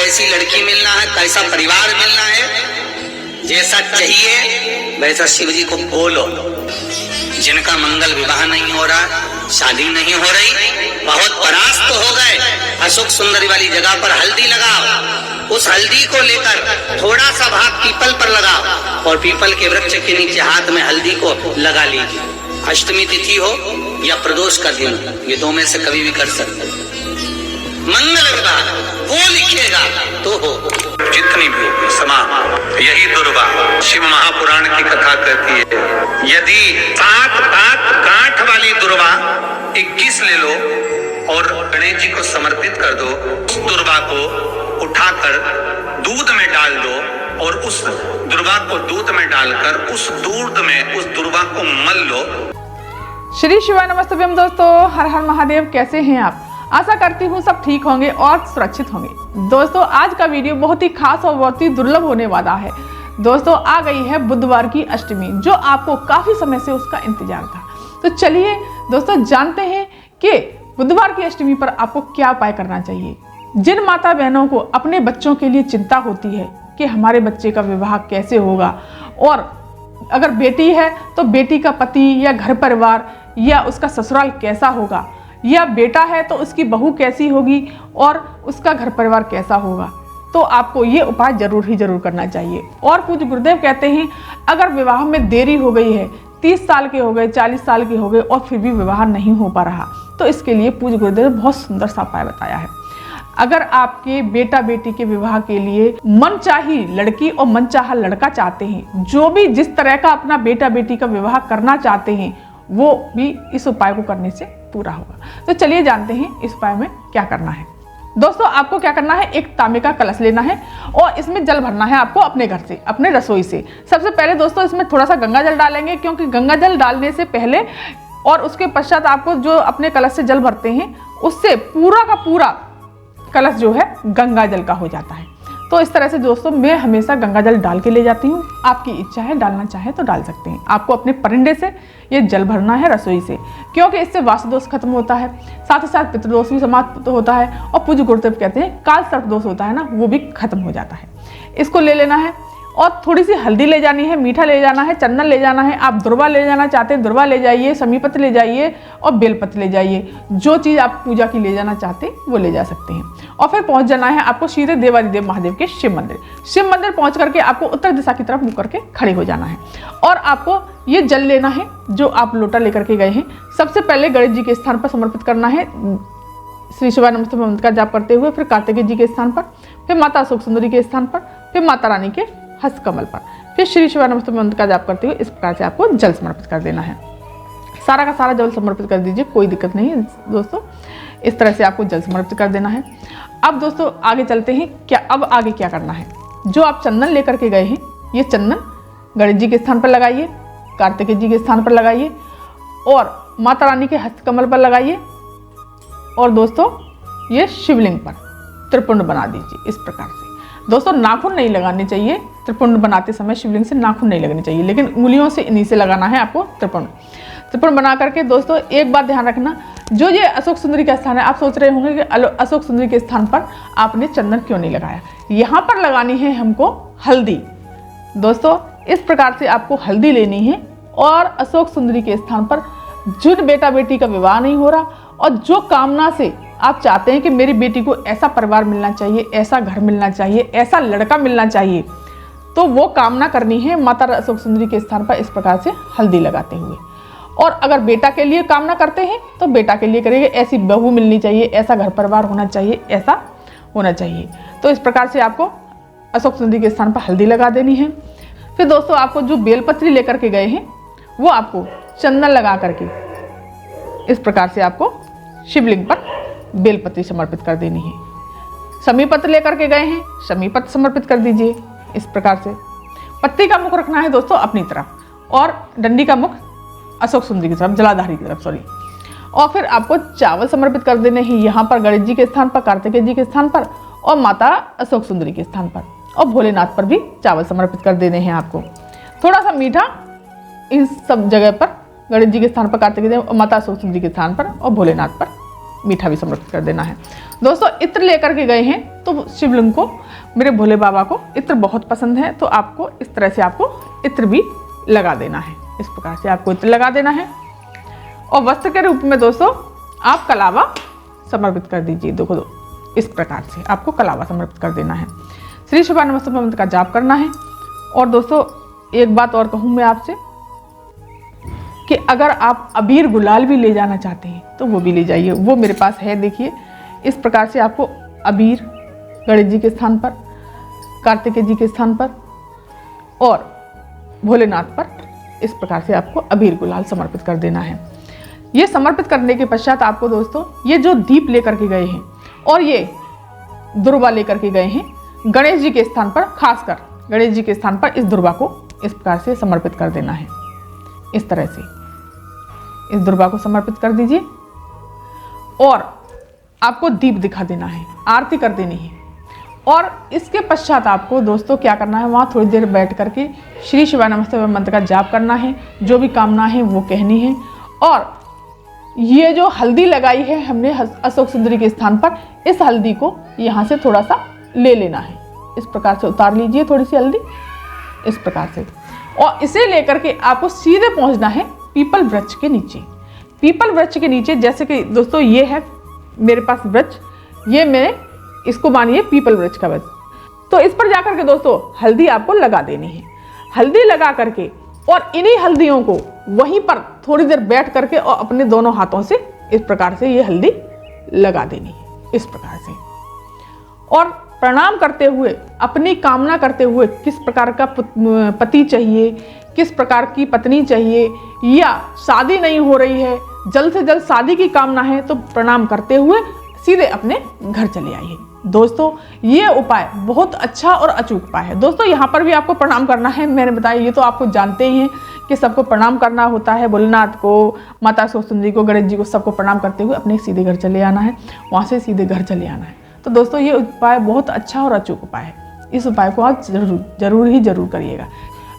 कैसी लड़की मिलना है, कैसा परिवार मिलना है, जैसा चाहिए वैसा शिव जी को बोलो। जिनका मंगल विवाह नहीं हो रहा, शादी नहीं हो रही, बहुत परास्त हो गए, अशोक सुंदरी वाली जगह पर हल्दी लगाओ। उस हल्दी को लेकर थोड़ा सा भाग पीपल पर लगाओ और पीपल के वृक्ष के नीचे हाथ में हल्दी को लगा लीजिए। अष्टमी तिथि हो या प्रदोष का दिन, ये दो में से कभी भी कर सकते। मंगल विवाह वो लिखेगा तो हो। जितनी भी हो समा, यही दुर्वा शिव महापुराण की कथा कहती है। यदि 7 गांठ वाली दुर्वा 21 ले लो और गणेश जी को समर्पित कर दो, उस दुर्वा को उठाकर दूध में डाल दो और उस दुर्वा को दूध में डालकर उस दूध में उस दुर्वा को मल लो। श्री शिवाय नमस्तुभ्यम। दोस्तों हर हर महादेव। कैसे हैं आप? आशा करती हूँ सब ठीक होंगे और सुरक्षित होंगे। दोस्तों आज का वीडियो बहुत ही खास और बहुत ही दुर्लभ होने वाला है। दोस्तों आ गई है बुधवार की अष्टमी, जो आपको काफी समय से उसका इंतजार था। तो चलिए दोस्तों जानते हैं कि बुधवार की अष्टमी पर आपको क्या उपाय करना चाहिए। जिन माता बहनों को अपने बच्चों के लिए चिंता होती है कि हमारे बच्चे का विवाह कैसे होगा, और अगर बेटी है तो बेटी का पति या घर परिवार या उसका ससुराल कैसा होगा, या बेटा है तो उसकी बहू कैसी होगी और उसका घर परिवार कैसा होगा, तो आपको ये उपाय जरूर करना चाहिए। और पूज्य गुरुदेव कहते हैं अगर विवाह में देरी हो गई है, 30 साल के हो गए, 40 साल के हो गए और फिर भी विवाह नहीं हो पा रहा, तो इसके लिए पूज्य गुरुदेव ने बहुत सुंदर सा उपाय बताया है। अगर आपके बेटा बेटी के विवाह के लिए मनचाही लड़की और मनचाहा लड़का चाहते हैं, जो भी जिस तरह का अपना बेटा बेटी का विवाह करना चाहते हैं, वो भी इस उपाय को करने से पूरा होगा। तो चलिए जानते हैं इस उपाय में क्या करना है। दोस्तों आपको क्या करना है, एक तांबे का कलश लेना है और इसमें जल भरना है आपको अपने घर से, अपने रसोई से। सबसे पहले दोस्तों इसमें थोड़ा सा गंगा जल डालेंगे, क्योंकि गंगा जल डालने से पहले और उसके पश्चात आपको जो अपने कलश से जल भरते हैं उससे पूरा का पूरा कलश जो है गंगा जल का हो जाता है। तो इस तरह से दोस्तों मैं हमेशा गंगा जल डाल के ले जाती हूँ। आपकी इच्छा है डालना चाहे तो डाल सकते हैं। आपको अपने परिंदे से ये जल भरना है, रसोई से, क्योंकि इससे वास्तु दोष खत्म होता है, साथ ही साथ पितृदोष भी समाप्त होता है, और पूज्य गुरुदेव कहते हैं काल सर्प दोष होता है ना, वो भी खत्म हो जाता है। इसको ले लेना है और थोड़ी सी हल्दी ले जानी है, मीठा ले जाना है, चंदन ले जाना है। आप दुर्वा ले जाना चाहते हैं दुर्वा ले जाइए, समीपत्र ले जाइए और बेलपत्र ले जाइए। जो चीज़ आप पूजा की ले जाना चाहते हैं वो ले जा सकते हैं। और फिर पहुंच जाना है आपको सीधे देवादिदेव महादेव के शिव मंदिर। शिव मंदिर पहुंच करके आपको उत्तर दिशा की तरफ मुँह करके खड़े हो जाना है और आपको ये जल लेना है जो आप लोटा लेकर के गए हैं। सबसे पहले गणेश जी के स्थान पर समर्पित करना है, श्री शिवाय नमस्तुभ्यम मंत्र का जाप करते हुए, फिर कार्तिकेय जी के स्थान पर, फिर माता अशोक सुंदरी के स्थान पर, फिर माता रानी के हस्त कमल पर, फिर श्री शिवाय नमस्तुभ्यम मंत्र का जाप करते हुए इस प्रकार से आपको जल समर्पित कर देना है। सारा का सारा जल समर्पित कर दीजिए, कोई दिक्कत नहीं है दोस्तों। इस तरह से आपको जल समर्पित कर देना है। अब दोस्तों आगे चलते हैं। अब आगे क्या करना है, जो आप चंदन लेकर के गए हैं ये चंदन गणेश जी के स्थान पर लगाइए, कार्तिकेय जी के स्थान पर लगाइए और माता रानी के हस्त कमल पर लगाइए। और दोस्तों ये शिवलिंग पर त्रिपुंड बना दीजिए इस प्रकार से। दोस्तों नाखून नहीं लगाने चाहिए, त्रिपुंड बनाते समय शिवलिंग से नाखून नहीं लगने चाहिए, लेकिन उंगलियों से इन्हीं से लगाना है आपको त्रिपुंड बना करके। दोस्तों एक बात ध्यान रखना, जो ये अशोक सुंदरी का स्थान है, आप सोच रहे होंगे कि अशोक सुंदरी के स्थान पर आपने चंदन क्यों नहीं लगाया। यहाँ पर लगानी है हमको हल्दी। दोस्तों इस प्रकार से आपको हल्दी लेनी है और अशोक सुंदरी के स्थान पर जिन बेटा बेटी का विवाह नहीं हो रहा और जो कामना से आप चाहते हैं कि मेरी बेटी को ऐसा परिवार मिलना चाहिए, ऐसा घर मिलना चाहिए, ऐसा लड़का मिलना चाहिए, तो वो कामना करनी है माता अशोक सुंदरी के स्थान पर इस प्रकार से हल्दी लगाते हुए। और अगर बेटा के लिए कामना करते हैं तो बेटा के लिए करेंगे, ऐसी बहू मिलनी चाहिए, ऐसा घर परिवार होना चाहिए, ऐसा होना चाहिए। तो इस प्रकार से आपको अशोक सुंदरी के स्थान पर हल्दी लगा देनी है। फिर दोस्तों आपको जो बेलपत्री लेकर के गए हैं वो आपको चंदन लगा करके इस प्रकार से आपको शिवलिंग पर बेलपत्री समर्पित कर देनी है। समीपत्र लेकर के गए हैं, समीपत्र समर्पित कर दीजिए इस प्रकार से। पत्ती का मुख रखना है दोस्तों अपनी तरफ और डंडी का मुख अशोक सुंदरी की तरफ, जलाधारी की तरफ, सॉरी। और फिर आपको चावल समर्पित कर देने हैं यहाँ पर गणेश जी के स्थान पर, कार्तिकेय जी के स्थान पर और माता अशोक सुंदरी के स्थान पर, और भोलेनाथ पर भी चावल समर्पित कर देने हैं आपको। थोड़ा सा मीठा इन सब जगह पर, गणेश जी के स्थान पर, कार्तिकेय जी और माता अशोक सुंदरी के स्थान पर और भोलेनाथ पर मीठा भी समर्पित कर देना है। दोस्तों इत्र लेकर के गए हैं तो शिवलिंग को, मेरे भोले बाबा को इत्र बहुत पसंद है, तो आपको इस तरह से आपको इत्र भी लगा देना है। इस प्रकार से आपको इत्र लगा देना है। और वस्त्र के रूप में दोस्तों आप कलावा समर्पित कर दीजिए। देखो इस प्रकार से आपको कलावा समर्पित कर देना है। श्री शिवाय नमस्तुभ्यं मंत्र का जाप करना है। और दोस्तों एक बात और कहूँ मैं आपसे कि अगर आप अबीर गुलाल भी ले जाना चाहते हैं तो वो भी ले जाइए, वो मेरे पास है। देखिए इस प्रकार से आपको अबीर गणेश जी के स्थान पर, कार्तिकेय जी के स्थान पर और भोलेनाथ पर इस प्रकार से आपको अबीर गुलाल समर्पित कर देना है। ये समर्पित करने के पश्चात आपको दोस्तों ये जो दीप लेकर के गए हैं और ये दुर्वा लेकर के गए हैं गणेश जी के स्थान पर, खासकर गणेश जी के स्थान पर इस दुर्वा को इस प्रकार से समर्पित कर देना है। इस तरह से इस दुर्वा को समर्पित कर दीजिए और आपको दीप दिखा देना है, आरती कर देनी है। और इसके पश्चात आपको दोस्तों क्या करना है, वहाँ थोड़ी देर बैठ करके श्री शिवाय नमस्तुभ्यं मंत्र का जाप करना है, जो भी कामना है वो कहनी है। और ये जो हल्दी लगाई है हमने अशोक सुंदरी के स्थान पर, इस हल्दी को यहाँ से थोड़ा सा ले लेना है। इस प्रकार से उतार लीजिए थोड़ी सी हल्दी इस प्रकार से, और इसे लेकर के आपको सीधे पहुँचना है पीपल वृक्ष के नीचे। पीपल वृक्ष के नीचे जैसे कि दोस्तों ये है मेरे पास वृक्ष, ये मैंने इसको मानिए पीपल वृक्ष का वृक्ष, तो इस पर जाकर के दोस्तों हल्दी आपको लगा देनी है। हल्दी लगा करके और इन्हीं हल्दियों को वहीं पर थोड़ी देर बैठ करके और अपने दोनों हाथों से इस प्रकार से ये हल्दी लगा देनी है इस प्रकार से। और प्रणाम करते हुए, अपनी कामना करते हुए, किस प्रकार का पति चाहिए, किस प्रकार की पत्नी चाहिए, या शादी नहीं हो रही है, जल्द से जल्द शादी की कामना है, तो प्रणाम करते हुए सीधे अपने घर चले आइए। दोस्तों ये उपाय बहुत अच्छा और अचूक उपाय है। दोस्तों यहाँ पर भी आपको प्रणाम करना है, मैंने बताया ये तो आपको जानते ही हैं कि सबको प्रणाम करना होता है, भोलेनाथ को, माता अशोक सुंदरी को, गणेश जी को, सबको प्रणाम करते हुए अपने सीधे घर चले आना है, वहाँ से सीधे घर चले आना है। तो दोस्तों ये उपाय बहुत अच्छा और अचूक उपाय है, इस उपाय को आप जरूर करिएगा।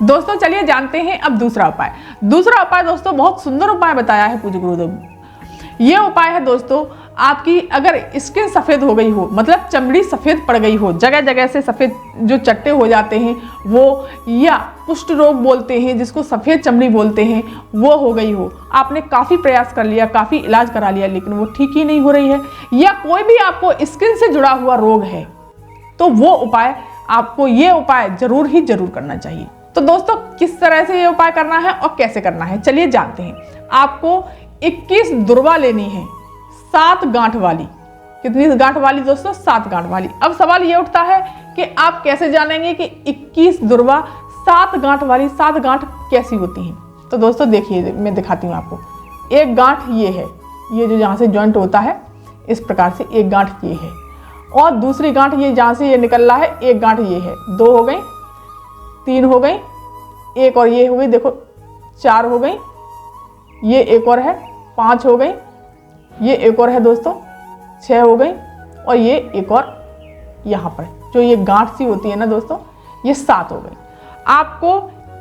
दोस्तों चलिए जानते हैं अब दूसरा उपाय। दूसरा उपाय दोस्तों बहुत सुंदर उपाय बताया है पूज्य गुरुदेव। ये उपाय है दोस्तों, आपकी अगर स्किन सफ़ेद हो गई हो, मतलब चमड़ी सफ़ेद पड़ गई हो, जगह जगह से सफ़ेद जो चट्टे हो जाते हैं वो, या कुष्ठ रोग बोलते हैं जिसको सफ़ेद चमड़ी बोलते हैं, वो हो गई हो, आपने काफ़ी प्रयास कर लिया, काफ़ी इलाज करा लिया, लेकिन वो ठीक ही नहीं हो रही है, या कोई भी आपको स्किन से जुड़ा हुआ रोग है, तो वो उपाय आपको ये उपाय जरूर करना चाहिए। तो दोस्तों किस तरह से ये उपाय करना है और कैसे करना है चलिए जानते हैं। आपको 21 दुर्वा लेनी है, 7 गांठ वाली। कितनी गांठ वाली दोस्तों? 7 गांठ वाली। अब सवाल ये उठता है कि आप कैसे जानेंगे कि 21 दुर्वा 7 गांठ वाली, 7 गांठ कैसी होती हैं? तो दोस्तों देखिए मैं दिखाती हूँ आपको। एक गांठ ये है, ये जो जहाँ से जॉइंट होता है इस प्रकार से एक गांठ ये है, और दूसरी गांठ ये जहाँ से ये निकल रहा है एक गांठ ये है। 2 हो गई, 3 हो गई, एक और ये हो गई, देखो 4 हो गई, ये एक और है, 5 हो गई, ये एक और है दोस्तों, 6 हो गई, और ये एक और यहाँ पर जो ये गांठ सी होती है ना दोस्तों, ये 7 हो गई। आपको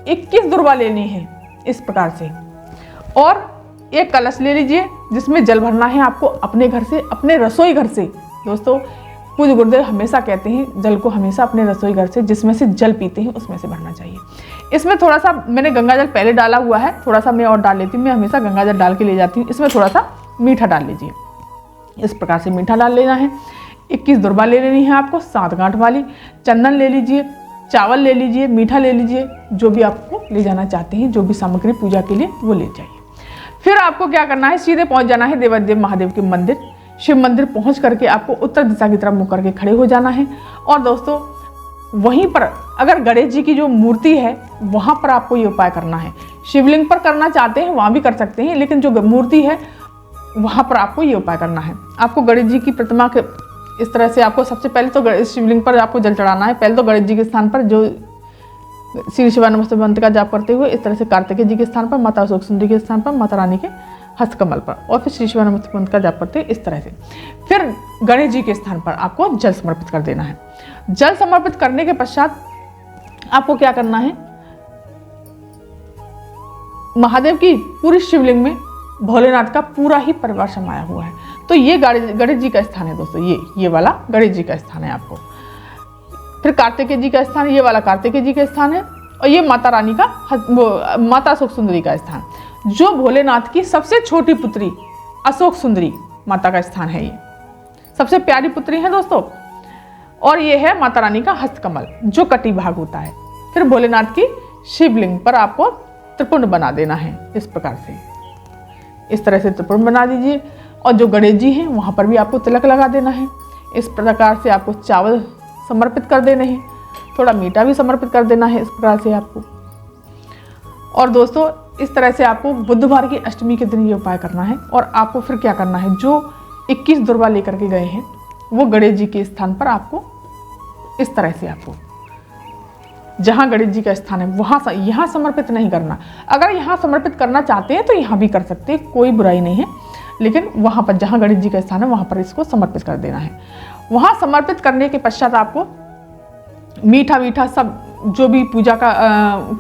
21 दुर्वा लेनी है इस प्रकार से, और एक कलश ले लीजिए जिसमें जल भरना है आपको अपने घर से, अपने रसोई घर से। दोस्तों पूज्य गुरुदेव हमेशा कहते हैं जल को हमेशा अपने रसोई घर से, जिसमें से जल पीते हैं उसमें से भरना चाहिए। इसमें थोड़ा सा मैंने गंगा जल पहले डाला हुआ है, थोड़ा सा मैं और डाल लेती हूँ, मैं हमेशा गंगा जल डाल के ले जाती हूँ। इसमें थोड़ा सा मीठा डाल लीजिए, इस प्रकार से मीठा डाल लेना है। 21 दुर्वा ले लेनी है आपको 7 गांठ वाली। चंदन ले लीजिए, चावल ले लीजिए, मीठा ले लीजिए, जो भी आपको ले जाना चाहते हैं, जो भी सामग्री पूजा के लिए वो ले जाइए। फिर आपको क्या करना है, सीधे पहुँच जाना है देवादेव महादेव के मंदिर, शिव मंदिर पहुँच करके आपको उत्तर दिशा की तरफ मुँह करके खड़े हो जाना है। और दोस्तों वहीं पर अगर गणेश जी की जो मूर्ति है वहाँ पर आपको ये उपाय करना है। शिवलिंग पर करना चाहते हैं वहाँ भी कर सकते हैं, लेकिन जो मूर्ति है वहाँ पर आपको ये उपाय करना है। आपको गणेश जी की प्रतिमा के इस तरह से आपको सबसे पहले तो शिवलिंग पर आपको जल चढ़ाना है। पहले तो गणेश जी के स्थान पर जो श्री शिवाय नमस्तुभ्यं मंत्र का जाप करते हुए, इस तरह से कार्तिकेय जी के स्थान पर, माता अशोक सुंदरी के स्थान पर, माता रानी के हस्तकमल पर, और फिर श्री शिवाय नमस्तुभ्यं मंत्र का जाप करते हुए इस तरह से। फिर गणेश जी के स्थान पर आपको जल समर्पित कर देना है। जल समर्पित करने के पश्चात आपको क्या करना है, महादेव की पूरी शिवलिंग में भोलेनाथ का पूरा ही परिवार समाया हुआ है, तो ये गणेश जी का स्थान है दोस्तों, ये वाला गणेश जी का स्थान है आपको। फिर कार्तिकेय जी का स्थान, ये वाला कार्तिकेय जी का स्थान है। और ये माता रानी का, माता अशोक सुंदरी का स्थान, जो भोलेनाथ की सबसे छोटी पुत्री अशोक सुंदरी माता का स्थान है। ये सबसे प्यारी पुत्री है दोस्तों। और ये है माता रानी का हस्तकमल, जो कटी भाग होता है। फिर भोलेनाथ की शिवलिंग पर आपको त्रिपुंड बना देना है इस प्रकार से, इस तरह से त्रिपुंड बना दीजिए। और जो गणेश जी हैं वहाँ पर भी आपको तिलक लगा देना है। इस प्रकार से आपको चावल समर्पित कर देने हैं, थोड़ा मीठा भी समर्पित कर देना है इस प्रकार से आपको। और दोस्तों इस तरह से आपको बुधवार की अष्टमी के दिन ये उपाय करना है। और आपको फिर क्या करना है, जो 21 दुर्वा लेकर के गए हैं वो गणेश जी के स्थान पर आपको इस तरह से, आपको जहाँ गणेश जी का स्थान है वहाँ यहाँ समर्पित नहीं करना। अगर यहाँ समर्पित करना चाहते हैं तो यहाँ भी कर सकते हैं, कोई बुराई नहीं है। लेकिन वहाँ पर जहाँ गणेश जी का स्थान है वहाँ पर इसको समर्पित कर देना है। वहाँ समर्पित करने के पश्चात आपको मीठा सब जो भी पूजा का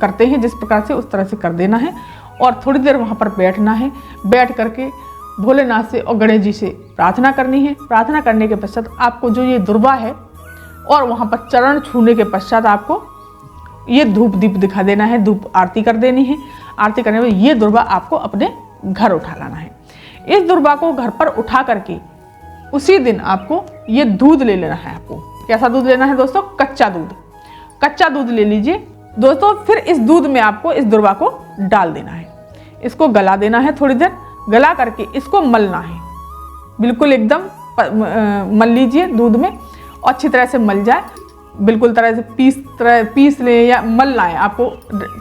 करते हैं जिस प्रकार से, उस तरह से कर देना है। और थोड़ी देर वहाँ पर बैठना है। बैठ करके भोलेनाथ से और गणेश जी से प्रार्थना करनी है। प्रार्थना करने के पश्चात आपको जो ये दुर्वा है और वहाँ पर चरण छूने के पश्चात आपको ये धूप दीप दिखा देना है, धूप आरती कर देनी है। आरती करने में ये दुर्वा आपको अपने घर उठा लाना है। इस दुर्वा को घर पर उठा करके उसी दिन आपको ये दूध ले लेना है। आपको कैसा दूध लेना है दोस्तों, कच्चा दूध। कच्चा दूध ले लीजिए दोस्तों। फिर इस दूध में आपको इस दुर्वा को डाल देना है, इसको गला देना है। थोड़ी देर गला करके इसको मलना है, बिल्कुल एकदम मल लीजिए दूध में। और अच्छी तरह से मल जाए, बिल्कुल तरह से पीस ले या मल लाए, आपको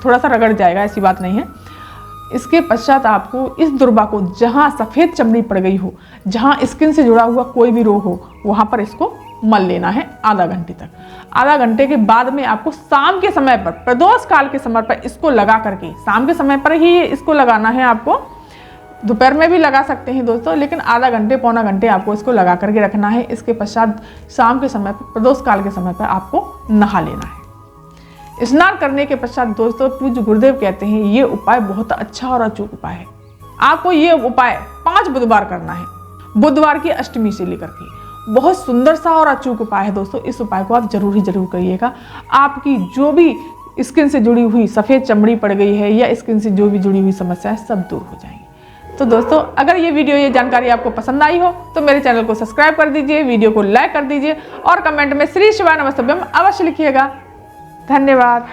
थोड़ा सा रगड़ जाएगा, ऐसी बात नहीं है। इसके पश्चात आपको इस दुर्वा को जहाँ सफ़ेद चमड़ी पड़ गई हो, जहाँ स्किन से जुड़ा हुआ कोई भी रोग हो, वहाँ पर इसको मल लेना है आधा घंटे तक। आधा घंटे के बाद में आपको शाम के समय पर, प्रदोष काल के समय पर इसको लगा करके, शाम के समय पर ही इसको लगाना है आपको। दोपहर में भी लगा सकते हैं दोस्तों, लेकिन आधा घंटे पौना घंटे आपको इसको लगा करके रखना है। इसके पश्चात शाम के समय पर, प्रदोष काल के समय पर आपको नहा लेना है। स्नान करने के पश्चात दोस्तों पूज्य गुरुदेव कहते हैं ये उपाय बहुत अच्छा और अचूक उपाय है। आपको ये उपाय 5 बुधवार करना है, बुधवार की अष्टमी से लेकर के। बहुत सुंदर सा और अचूक उपाय है दोस्तों। इस उपाय को आप जरूर ही जरूर करिएगा। आपकी जो भी स्किन से जुड़ी हुई सफ़ेद चमड़ी पड़ गई है या स्किन से जो भी जुड़ी हुई समस्या है, सब दूर हो जाएंगी। तो दोस्तों अगर ये वीडियो, ये जानकारी आपको पसंद आई हो तो मेरे चैनल को सब्सक्राइब कर दीजिए, वीडियो को लाइक कर दीजिए और कमेंट में श्री शिवाय नमस्तुभ्यम अवश्य लिखिएगा। धन्यवाद।